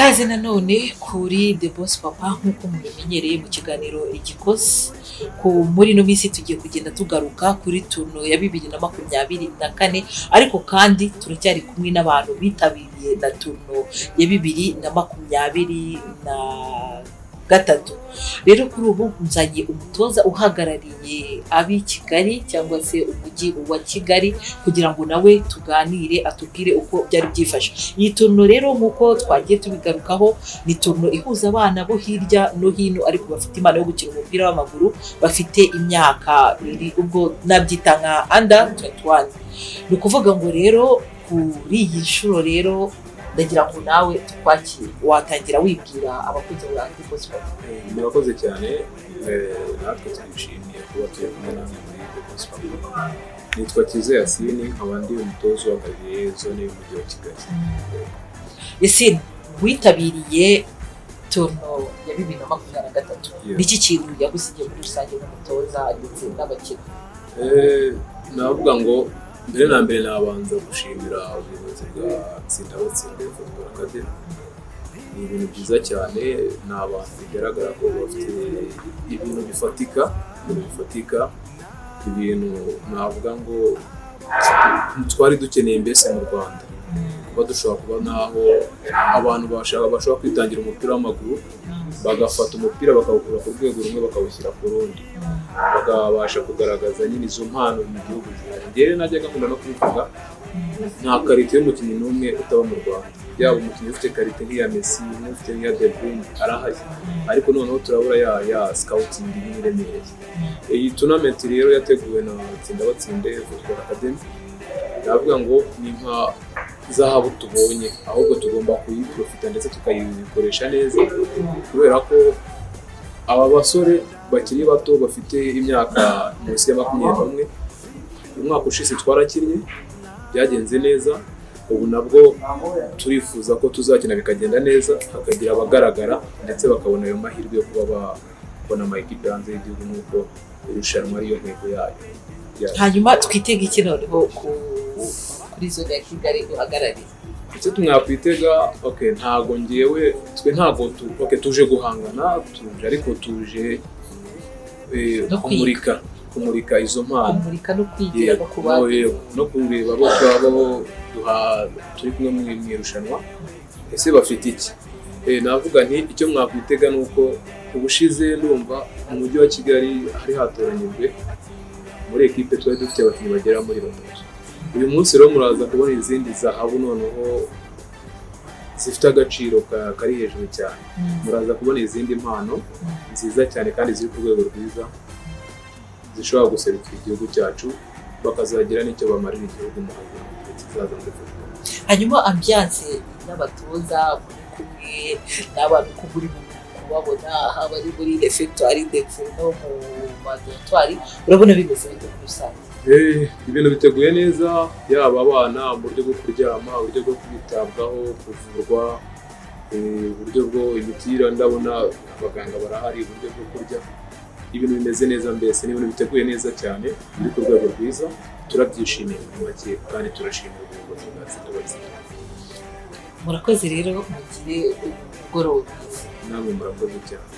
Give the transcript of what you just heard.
Ikaze nanone kuri The Boss Papa nk'uko mubimenyereye mu kiganiro igikosi muri ino minsi tugiye kugenda tugaruka kuri turno ya 2024 ariko kandi turacyari kumwe n'abantu bitabiriye na turno ya 2023. Rero kuri ubu nzanye umutoza uhagarariye ab'i Kigali cyangwa se umujyi wa Kigali kugira ngo nawe tuganire atubwire uko byari byifashe. Iyi turno rero nk'uko twagiye tubigarukaho ni turno ihuza abana bo hirya no hino ariko bafite impano yo gukina umupira w'amaguru, bafite imyaka iri ubwo nabyita nka under 21. Ni ukuvuga ngo rero kuri iyi nshuro rero ndagira ngo nawe tukwakire, watangira wibwira abakunzi ba The Boss Papa. Murakoze cyane, natwe twishimiye kuba turi kumwe namwe muri The Boss Papa. Nitwa Kize Yasini, nkaba ndi umutoza uhagarariye zone y'umujyi wa Kigali. Yasini, witabiriye turno ya 2023. Niki kintu yagusigiye muri rusange nk'umutoza ndetse n'abakinnyi? Navuga ngo mbere na mbere nabanza gushimira ubuyobozi bwa Tsindabatsinde Football Academy. Ni ibintu byiza cyane, ni abantu bigaragara ko bafite ibintu bifatika, ibintu navuga ngo twari dukeneye mbese mu Rwanda. Kuba dushobora kuba naho abantu bashobora kwitangira umupira w'amaguru, bagafata umupira bakawukura ku rwego rumwe bakawushyira ku rundi, bakabasha kugaragaza nyine izo mpano mu gihugu. Njyewe najyaga nkunda no kubivuga, nta karite y'umukinnyi n'umwe utaba mu Rwanda, yaba umukinnyi ufite karite nk'iya Messi, ufite nk'iya De Bruyne arahari, ariko noneho turabura ya scouting iremereye. Iyi tournament rero yateguwe na Tsindabatsinde Football Academy, navuga ngo ni nka zahabu tubonye, ahubwo tugomba kuyiprofita ndetse tukayikoresha neza, kubera ko aba basore bakiri bato bafite imyaka munsi ya 21, umwaka ushize twarakinnye byagenze neza, ubu nabwo turifuza ko tuzakina bikagenda neza, hakagira abagaragara ndetse bakabona ayo mahirwe yo kuba babona amakipe hanze y'igihugu nk'uko irushanwa ariyo ntego yayo. Hanyuma twitega iki noneho kuri zone ya Kigali duhagarariye? Icyo tumwakwitega, ntago ngewe twe ntago tuje guhangana, ariko tuje kumurika izo mpano, kumurika no kwigira no kubana no kureba abo turi kumwe mu irushanwa ese bafite iki. Navuga nti icyo mwakwitega ni uko ubushize ndumva mu mujyi wa Kigali hari hatoranyijwe muri ekipe twari dufite abakinnyi bagera muri 3. Uyu munsi rero muraza kubona izindi zahabu noneho zifite agaciro kari hejuru cyane. Muraza kubona izindi mpano nziza cyane kandi ziri ku rwego rwiza, zishobora guserukira igihugu cyacu, bakazagira n'icyo bamarira igihugu mu gihe kizaza muri football. Hanyuma ambiance n'abatoza kumwe n'abantu kuburi kubabona haba ari muri refectoire ndetse no mu madotwari, urabona bimeze bite muri rusange? Ibintu biteguye neza, yaba abana mu buryo bwo kuryama, uburyo bwo kwitabwaho, kuvurwa, uburyo bwo imitira, ndabona abaganga barahari, uburyo bwo kurya, ibintu bimeze neza, mbese ni ibintu biteguye neza cyane, biri ku rwego rwiza, turabyishimiye mu make kandi turashimira ubuyobozi bwa Tsindabatsinde. Murakoze rero mugire umugoroba mwiza. Namwe murakoze cyane.